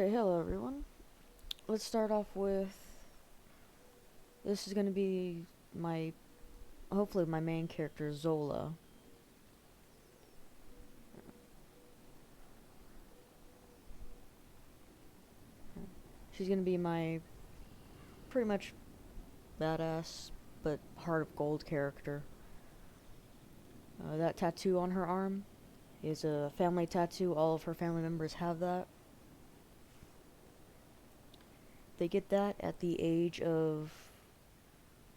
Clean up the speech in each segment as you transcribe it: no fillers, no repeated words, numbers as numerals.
Okay, hello everyone. Let's start off with, this is going to be hopefully my main character, Zola. She's going to be my pretty much badass but heart of gold character. That tattoo on her arm is a family tattoo. All of her family members have that. They get that at the age of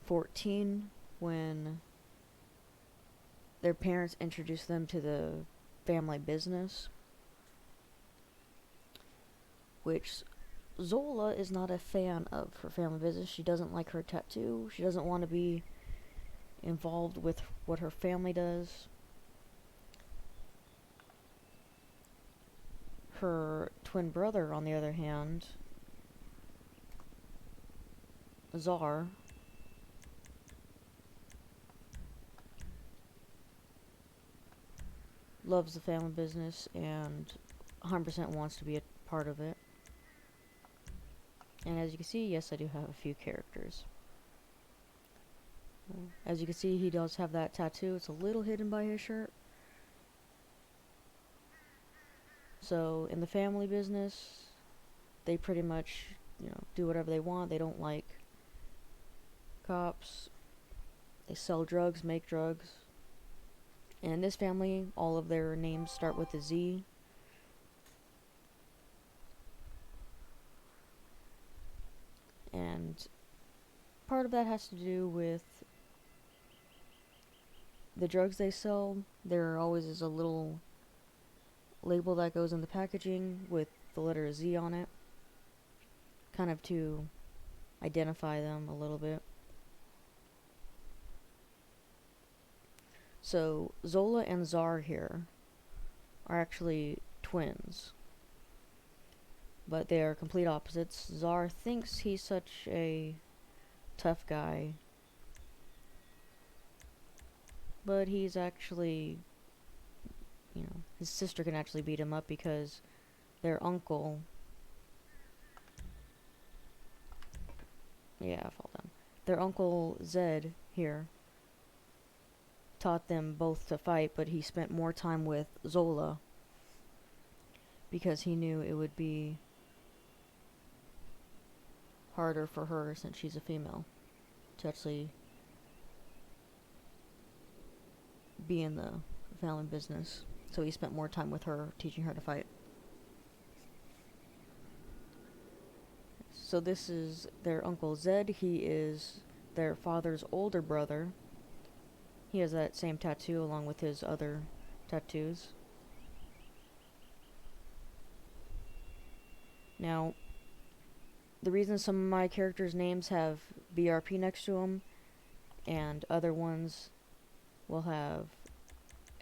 14 when their parents introduce them to the family business, which Zola is not a fan of her family business. She doesn't like her tattoo. She doesn't want to be involved with what her family does. Her twin brother, on the other hand, Czar, loves the family business and 100% wants to be a part of it. And as you can see, yes, I do have a few characters. As you can see, he does have that tattoo. It's a little hidden by his shirt. So, in the family business, they pretty much, do whatever they want. They don't like cops. They sell drugs, make drugs. And in this family, all of their names start with a Z. And part of that has to do with the drugs they sell. There always is a little label that goes in the packaging with the letter Z on it, kind of to identify them a little bit. So Zola and Czar here are actually twins, but they are complete opposites. Czar thinks he's such a tough guy, but he's actually, his sister can actually beat him up because their uncle, fall down. Their uncle Zed here taught them both to fight, but he spent more time with Zola because he knew it would be harder for her, since she's a female, to actually be in the family business. So he spent more time with her, teaching her to fight. So this is their Uncle Zed. He is their father's older brother. He has that same tattoo along with his other tattoos. Now, the reason some of my characters' names have BRP next to them and other ones will have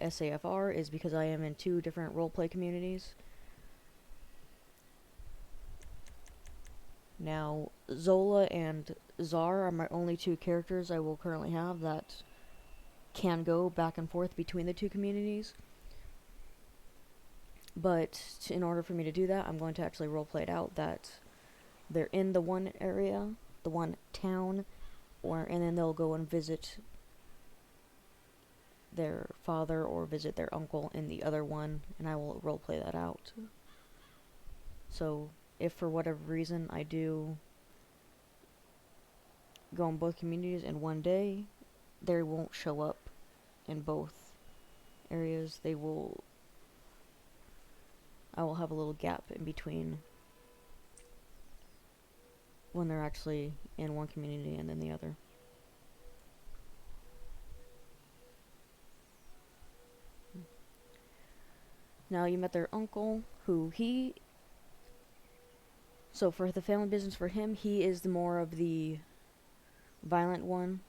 SAFR is because I am in two different roleplay communities. Now, Zola and Czar are my only two characters I will currently have that can go back and forth between the two communities. But in order for me to do that, I'm going to actually roleplay it out that they're in the one area, the one town, and then they'll go and visit their father or visit their uncle in the other one, and I will roleplay that out. So, if for whatever reason I do go in both communities in one day, they won't show up in both areas. I will have a little gap in between when they're actually in one community and then the other. Now, you met their uncle, so for the family business for him, he is more of the violent one.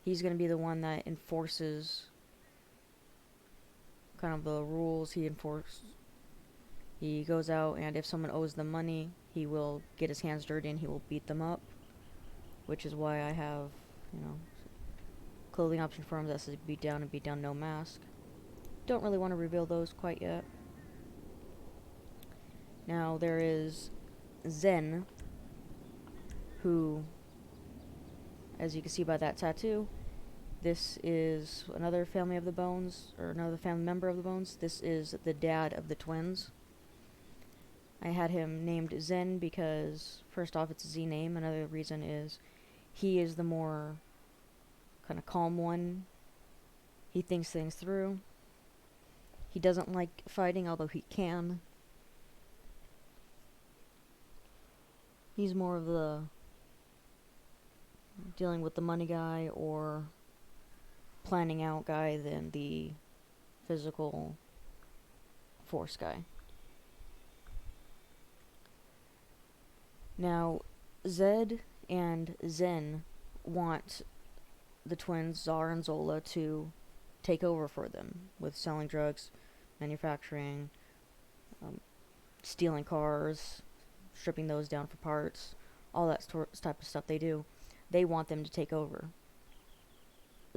He's going to be the one that enforces kind of the rules. He goes out, and if someone owes them money, he will get his hands dirty and he will beat them up, which is why I have, clothing option for him that says beat down and beat down no mask. Don't really want to reveal those quite yet. Now there is Zen, who, as you can see by that tattoo, this is another family of the Bones, or another family member of the Bones. This is the dad of the twins. I had him named Zen because, first off, it's a Z name. Another reason is he is the more kind of calm one. He thinks things through. He doesn't like fighting, although he can. He's more of the dealing with the money guy or planning out guy than the physical force guy. Now, Zed and Zen want the twins, Zar and Zola, to take over for them with selling drugs, manufacturing, stealing cars, stripping those down for parts, all that type of stuff they do. They want them to take over.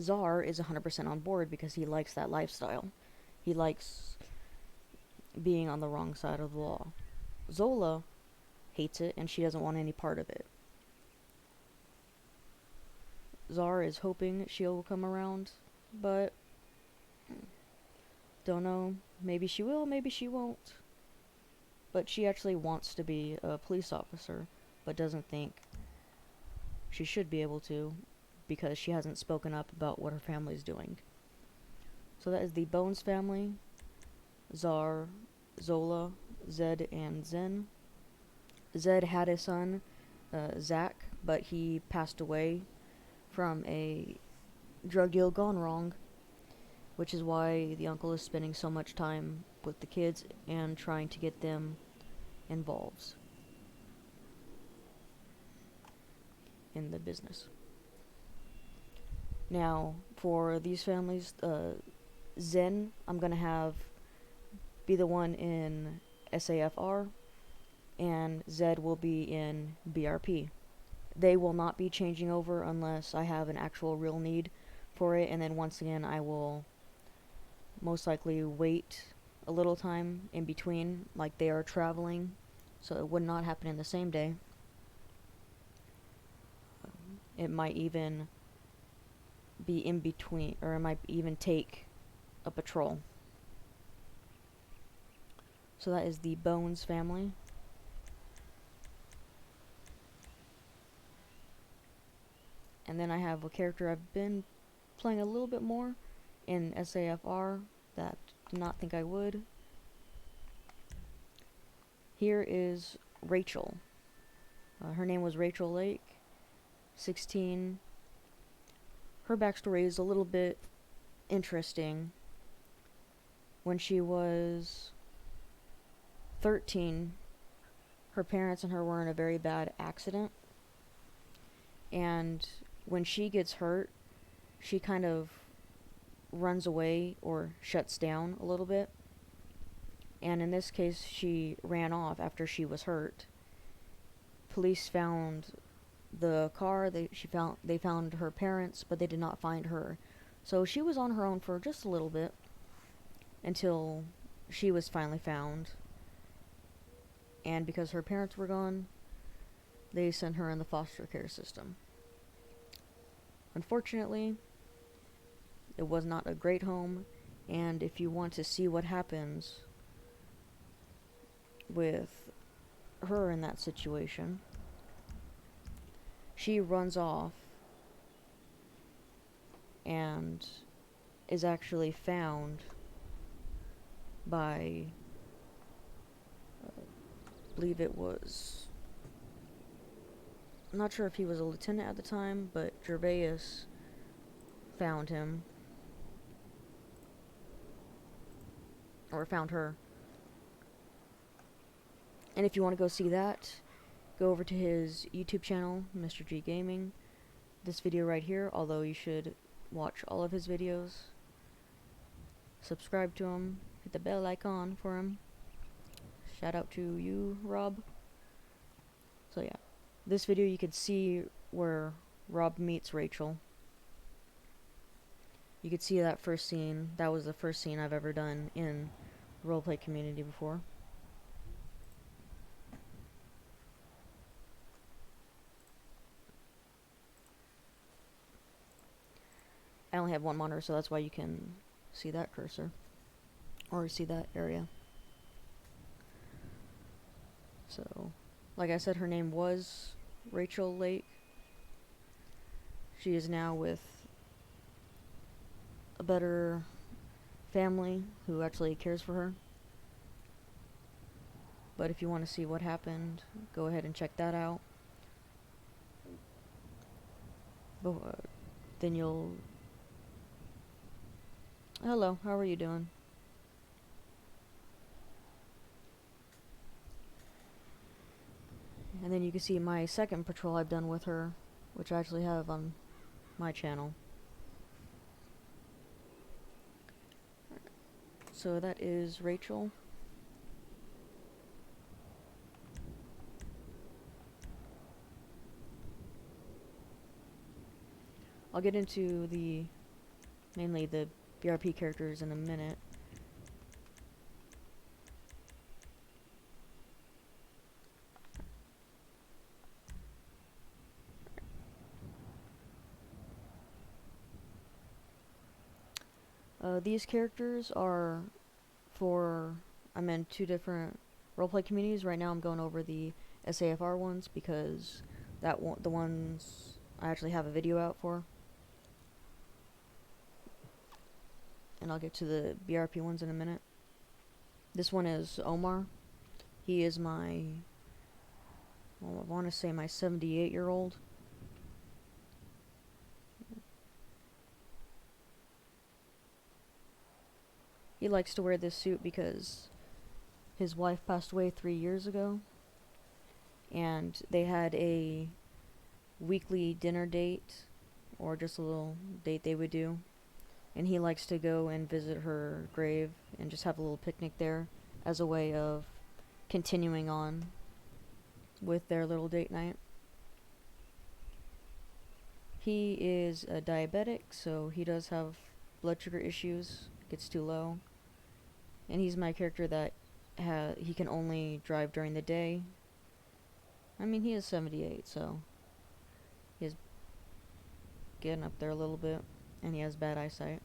Zar is 100% on board because he likes that lifestyle. He likes being on the wrong side of the law. Zola hates it and she doesn't want any part of it. Zar is hoping she'll come around, but don't know. Maybe she will, maybe she won't. But she actually wants to be a police officer, but doesn't think she should be able to because she hasn't spoken up about what her family's doing. So that is the Bones family. Zar, Zola, Zed, and Zen. Zed had a son, Zach, but he passed away from a drug deal gone wrong, which is why the uncle is spending so much time with the kids and trying to get them involved in the business. Now, for these families, Zen, I'm going to be the one in SAFR, and Zed will be in BRP. They will not be changing over unless I have an actual real need for it, and then once again I will most likely wait a little time in between, like they are traveling, so it would not happen in the same day. It might even be in between, or it might even take a patrol. So that is the Bones family. And then I have a character I've been playing a little bit more in SAFR that I did not think I would. Here is Rachel. Her name was Rachel Lake, 16. Her backstory is a little bit interesting. When she was 13, her parents and her were in a very bad accident. And when she gets hurt, she kind of runs away or shuts down a little bit. And in this case, she ran off after she was hurt. Police found the car. They found her parents, but they did not find her. So she was on her own for just a little bit until she was finally found. And because her parents were gone, they sent her in the foster care system. Unfortunately, it was not a great home, and if you want to see what happens with her in that situation, she runs off and is actually found by, I believe it was, I'm not sure if he was a lieutenant at the time, but Gervais found him. Or found her. And if you want to go see that, go over to his YouTube channel, Mr. G Gaming. This video right here, although you should watch all of his videos. Subscribe to him. Hit the bell icon for him. Shout out to you, Rob. So yeah. This video you could see where Rob meets Rachel. You could see that first scene. That was the first scene I've ever done in the roleplay community before. I only have one monitor, so that's why you can see that cursor. Or see that area. So, like I said, her name was Rachel Lake. She is now with a better family who actually cares for her. But if you want to see what happened, go ahead and check that out. But, then you'll... Hello, how are you doing? And then you can see my second patrol I've done with her, which I actually have on my channel. So that is Rachel. I'll get into mainly the BRP characters in a minute. These characters are I'm in 2 different roleplay communities. Right now I'm going over the SAFR ones because the ones I actually have a video out for. And I'll get to the BRP ones in a minute. This one is Omar. He is I want to say my 78-year-old. He likes to wear this suit because his wife passed away 3 years ago. And they had a weekly dinner date, or just a little date they would do. And he likes to go and visit her grave and just have a little picnic there as a way of continuing on with their little date night. He is a diabetic, so he does have blood sugar issues, gets too low. And he's my character that he can only drive during the day. I mean, he is 78, so he's getting up there a little bit, and he has bad eyesight.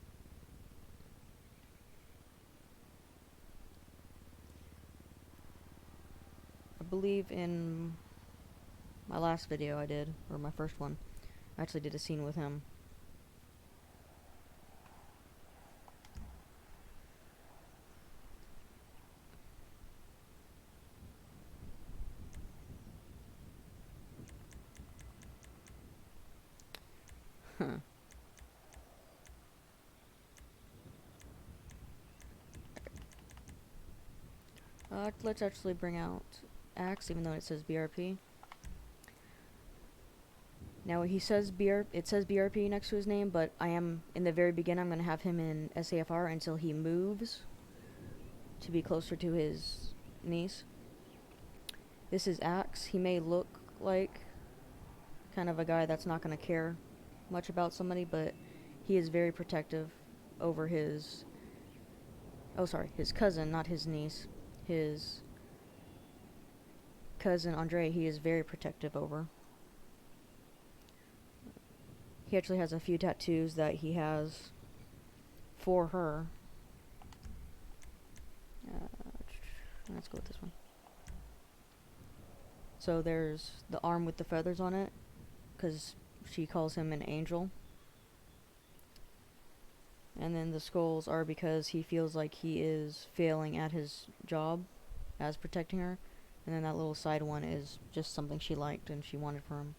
I believe in my last video I did, or my first one, I actually did a scene with him. Huh. Let's actually bring out Axe, even though it says BRP. Now it says BRP next to his name, but in the very beginning, I'm going to have him in SAFR until he moves to be closer to his niece. This is Axe. He may look like kind of a guy that's not going to care much about somebody, but he is very protective over his cousin, not his niece. His cousin, Andre, he is very protective over. He actually has a few tattoos that he has for her. Let's go with this one. So there's the arm with the feathers on it, because she calls him an angel. And then the skulls are because he feels like he is failing at his job as protecting her. And then that little side one is just something she liked and she wanted for him.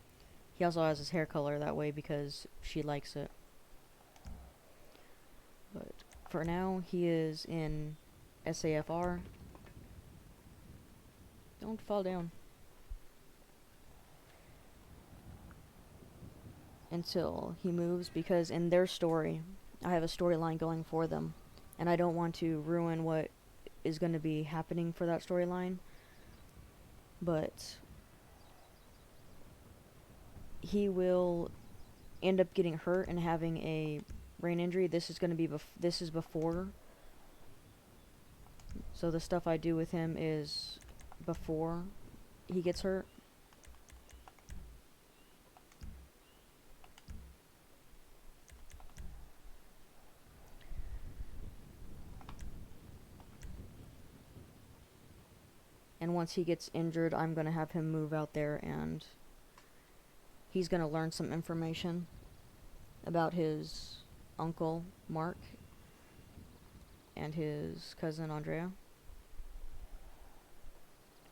He also has his hair color that way because she likes it. But for now, he is in SAFR. Don't fall down. Until he moves, because in their story, I have a storyline going for them, and I don't want to ruin what is going to be happening for that storyline. But he will end up getting hurt and having a brain injury. This is going to be this is before. So the stuff I do with him is before he gets hurt. once he gets injured, I'm gonna have him move out there, and he's gonna learn some information about his uncle Mark and his cousin Andrea.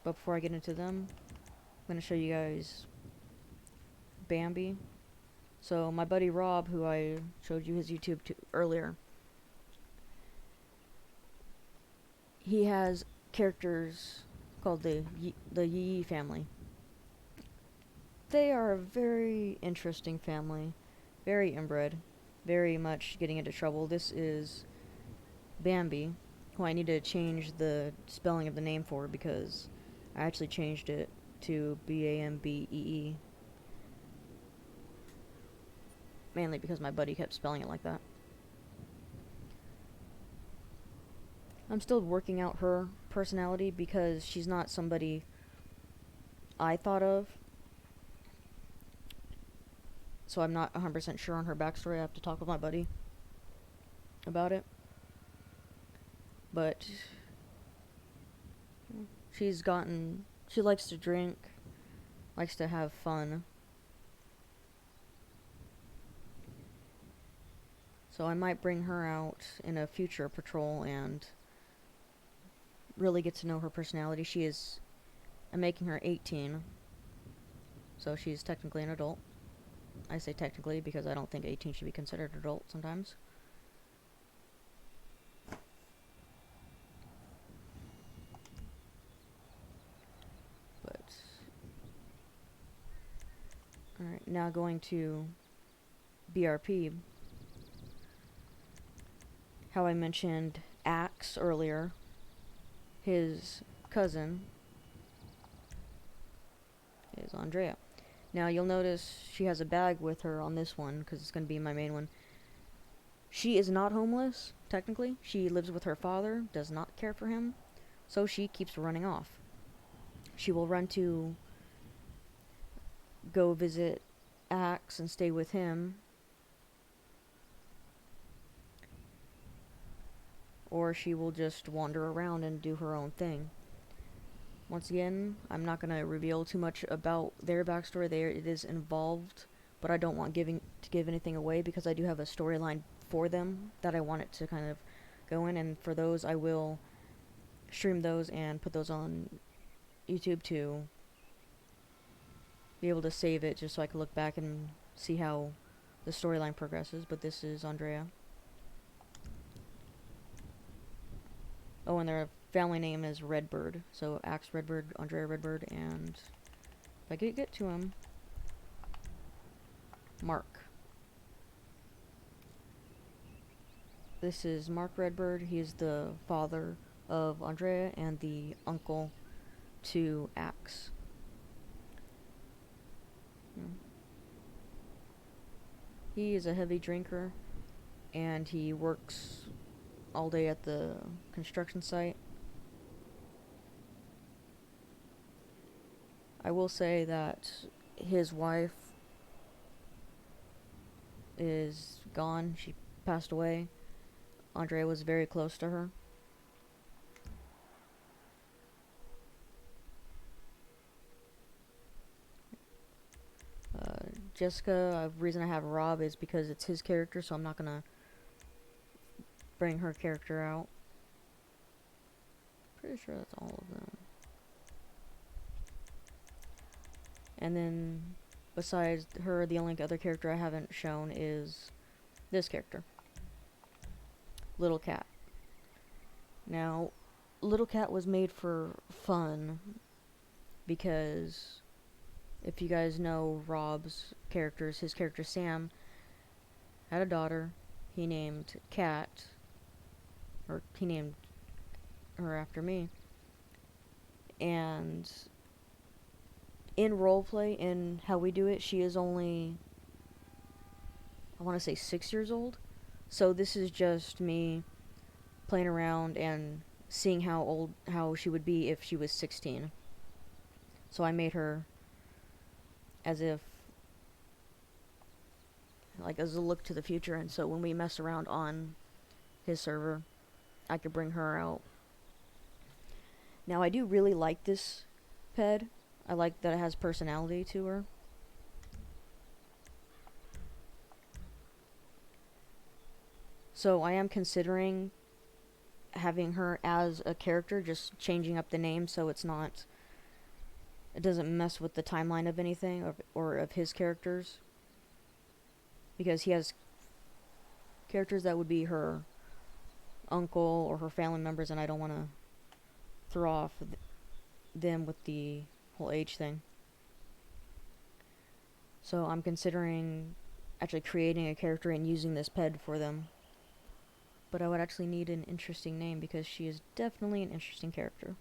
But before I get into them, I'm gonna show you guys Bambi. So my buddy Rob, who I showed you his YouTube earlier, he has characters called the Yee family. They are a very interesting family, very inbred, very much getting into trouble. This is Bambi, who I need to change the spelling of the name for because I actually changed it to Bambee, mainly because my buddy kept spelling it like that. I'm still working out her personality because she's not somebody I thought of. So I'm not 100% sure on her backstory. I have to talk with my buddy about it. But she likes to drink, likes to have fun. So I might bring her out in a future patrol and really get to know her personality. I'm making her 18, so she's technically an adult. I say technically because I don't think 18 should be considered adult sometimes. But alright, now going to BRP. How I mentioned Axe earlier, his cousin is Andrea. Now you'll notice she has a bag with her on this one because it's going to be my main one. She is not homeless, technically. She lives with her father, does not care for him, so she keeps running off. She will run to go visit Axe and stay with him, or she will just wander around and do her own thing. Once again, I'm not going to reveal too much about their backstory. It is involved, but I don't want to give anything away because I do have a storyline for them that I want it to kind of go in, and for those I will stream those and put those on YouTube to be able to save it just so I can look back and see how the storyline progresses. But this is Andrea. Oh, and their family name is Redbird. So Axe Redbird, Andrea Redbird, and if I could get to him, Mark. This is Mark Redbird. He is the father of Andrea and the uncle to Axe. He is a heavy drinker, and he works all day at the construction site. I will say that his wife is gone. She passed away. Andrea was very close to her. Jessica, the reason I have Rob is because it's his character, so I'm not gonna bring her character out. Pretty sure that's all of them. And then, besides her, the only other character I haven't shown is this character, Little Cat. Now, Little Cat was made for fun because if you guys know Rob's characters, his character Sam had a daughter he named Cat, or he named her after me. And in roleplay, in how we do it, she is only, I want to say 6 years old. So this is just me playing around and seeing how she would be if she was 16. So I made her as if, like, as a look to the future, and so when we mess around on his server, I could bring her out. Now, I do really like this ped. I like that it has personality to her. So I am considering having her as a character, just changing up the name so it doesn't mess with the timeline of anything or of his characters. Because he has characters that would be her uncle or her family members, and I don't want to throw off them with the whole age thing. So I'm considering actually creating a character and using this ped for them. But I would actually need an interesting name because she is definitely an interesting character.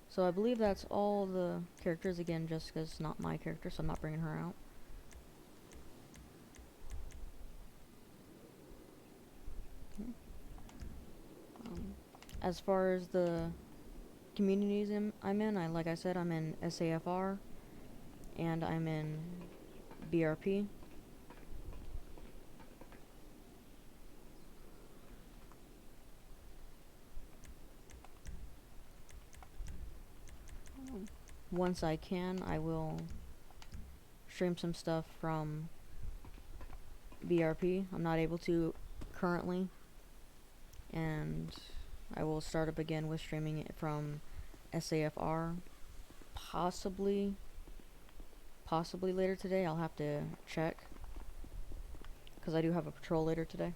So I believe that's all the characters. Again, Jessica's not my character, so I'm not bringing her out. As far as the communities I'm in, like I said, I'm in SAFR, and I'm in BRP. Once I can, I will stream some stuff from BRP. I'm not able to currently, and I will start up again with streaming it from SAFR, possibly later today. I'll have to check, because I do have a patrol later today.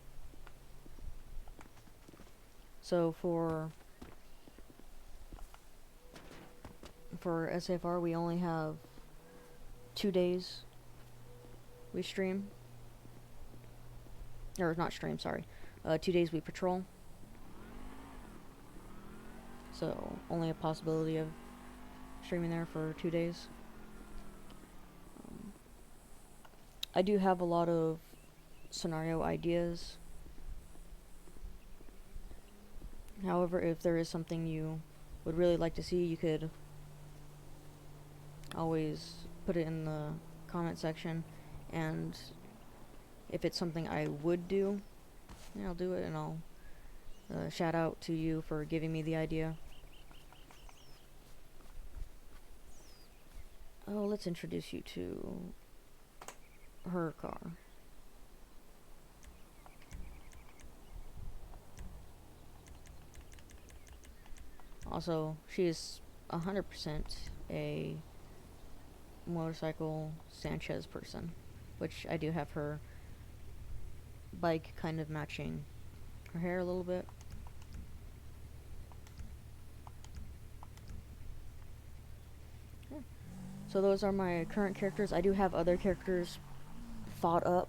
So for SAFR, we only have 2 days we stream. Or not stream, sorry. 2 days we patrol. So only a possibility of streaming there for 2 days. I do have a lot of scenario ideas. However, if there is something you would really like to see, you could always put it in the comment section, and if it's something I would do, yeah, I'll do it, and I'll shout out to you for giving me the idea. Oh, let's introduce you to her car. Also, she is 100% a motorcycle Sanchez person, which I do have her bike kind of matching her hair a little bit. Yeah. So those are my current characters. I do have other characters thought up,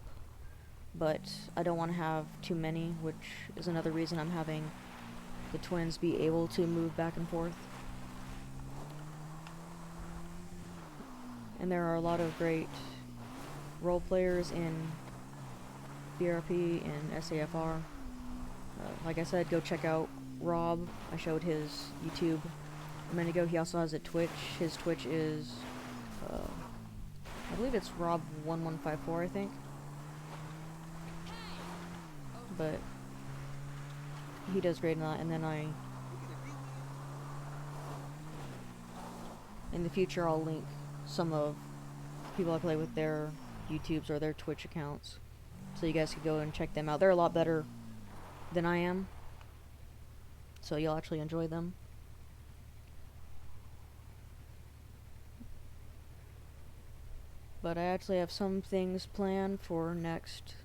but I don't want to have too many, which is another reason I'm having the twins be able to move back and forth. And there are a lot of great role players in BRP and SAFR. Like I said, go check out Rob. I showed his YouTube a minute ago. He also has a Twitch. His Twitch is, I believe it's Rob1154, I think. But he does great in that. And then in the future, I'll link some of people I play with their YouTubes or their Twitch accounts, so you guys could go and check them out. They're a lot better than I am, so you'll actually enjoy them. But I actually have some things planned for next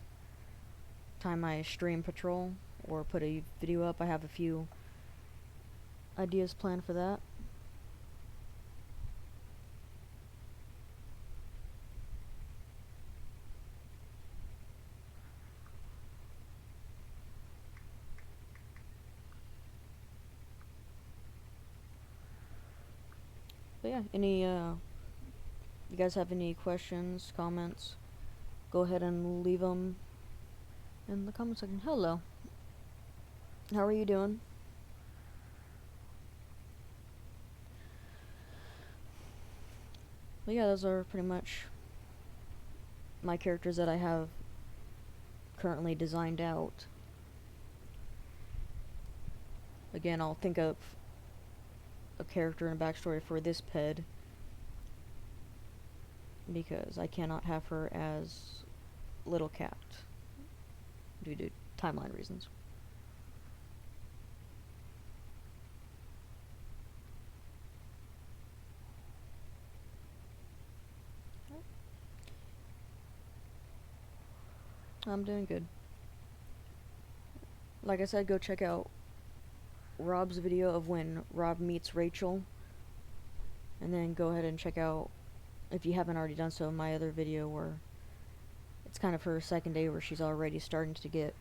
time I stream patrol or put a video up. I have a few ideas planned for that. But yeah, you guys have any questions, comments, go ahead and leave them in the comment section. Hello. How are you doing? But yeah, those are pretty much my characters that I have currently designed out. Again, I'll think of a character and a backstory for this ped, because I cannot have her as Little Cat due to timeline reasons. I'm doing good. Like I said, go check out Rob's video of when Rob meets Rachel, and then go ahead and check out, if you haven't already done so, my other video where it's kind of her second day where she's already starting to get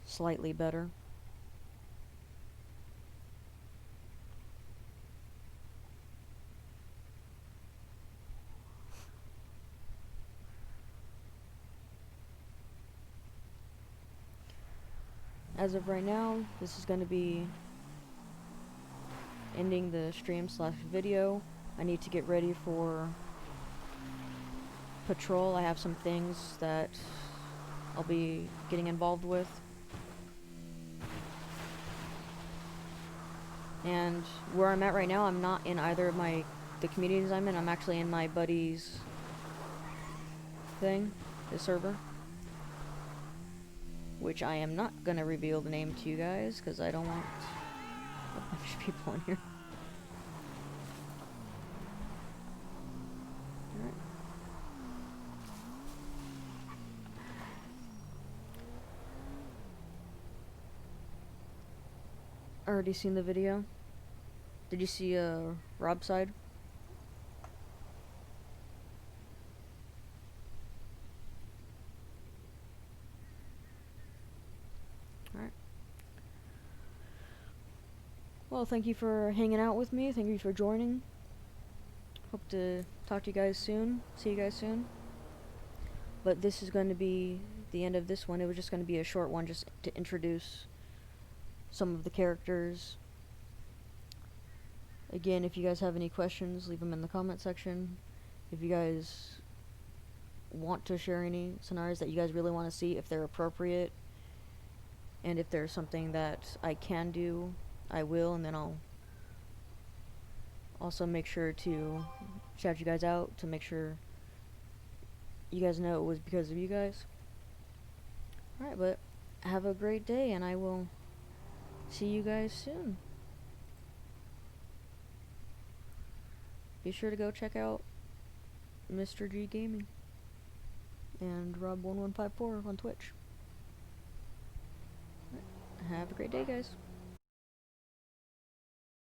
slightly better. As of right now, this is going to be ending the stream slash video. I need to get ready for patrol. I have some things that I'll be getting involved with. And where I'm at right now, I'm not in either of the communities I'm in. I'm actually in my buddy's thing, his server, which I am not gonna reveal the name to you guys because I don't want a bunch of people in here. Alright. Already seen the video. Did you see Rob's side? Alright. Well, thank you for hanging out with me. Thank you for joining. Hope to talk to you guys soon. See you guys soon. But this is going to be the end of this one. It was just going to be a short one just to introduce some of the characters. Again, if you guys have any questions, leave them in the comment section. If you guys want to share any scenarios that you guys really want to see, if they're appropriate, and if there's something that I can do, I will, and then I'll also make sure to shout you guys out to make sure you guys know it was because of you guys. Alright, but have a great day, and I will see you guys soon. Be sure to go check out Mr. G Gaming and Rob1154 on Twitch. Have a great day, guys.